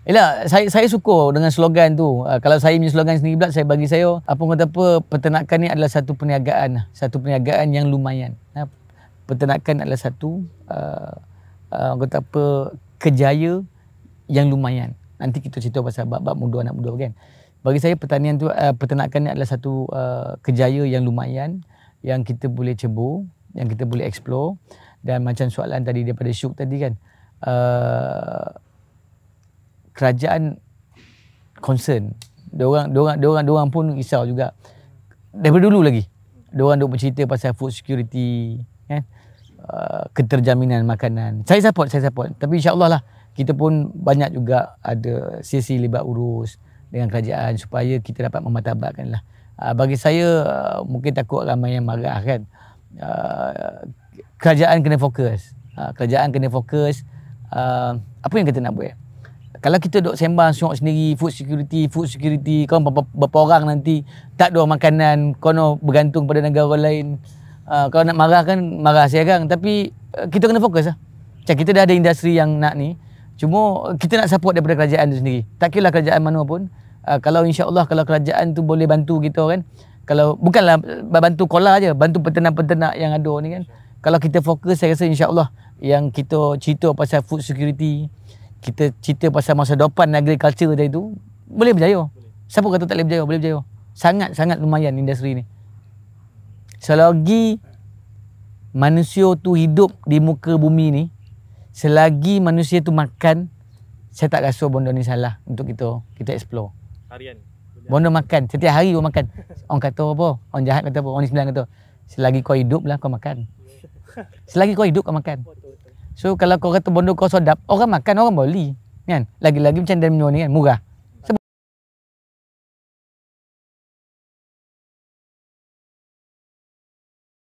Yelah, saya suka dengan slogan tu. Kalau saya punya slogan sendiri pula, bagi saya, apa kata apa, peternakan ni adalah satu perniagaan yang lumayan. Peternakan adalah satu kata apa, kejaya yang lumayan. Nanti kita cerita pasal bab-bab muda, anak muda kan. Bagi saya pertanian tu, peternakan ni adalah satu kejaya yang lumayan, yang kita boleh cebur, yang kita boleh explore. Dan macam soalan tadi daripada Syuk tadi kan, kerajaan concern. Diorang pun risau juga. Daripada dulu lagi. Diorang duk bercerita pasal food security, kan? Keterjaminan makanan. Saya support. Tapi insya-Allah lah, kita pun banyak juga ada sesi libat urus dengan kerajaan supaya kita dapat memartabatkan lah. Bagi saya, mungkin takut ramai yang marah kan. Kerajaan kena fokus. Apa yang kita nak buat? Kalau kita duk sembang syok sendiri, food security, kau berapa orang nanti tak ada makanan, kau nak bergantung pada negara lain. Kalau nak marah kan, marah sekarang. Tapi kita kena fokus lah. Macam kita dah ada industri yang nak ni. Cuma kita nak support daripada kerajaan tu sendiri. Tak kira lah kerajaan mana pun. Kalau insya-Allah, kalau kerajaan tu boleh bantu kita kan. Kalau bukanlah bantu kola je, bantu peternak-peternak yang ada ni kan. Kalau kita fokus, saya rasa insya-Allah yang kita cerita pasal food security, kita cerita pasal masa depan agriculture tadi tu, boleh berjaya. Siapa kata tak boleh berjaya? Boleh berjaya. Sangat-sangat lumayan industri ni. Selagi manusia tu hidup di muka bumi ni, selagi manusia tu makan, saya tak rasa benda ni salah untuk kita explore. Harian. Benda makan, setiap hari orang makan. Orang kata apa? Orang jahat kata apa? Orang Islam kata, selagi kau hidup lah kau makan. Selagi kau hidup kau makan. So kalau kau kata benda kau sedap, orang makan, orang beli kan. Lagi-lagi macam Domino ni kan, murah.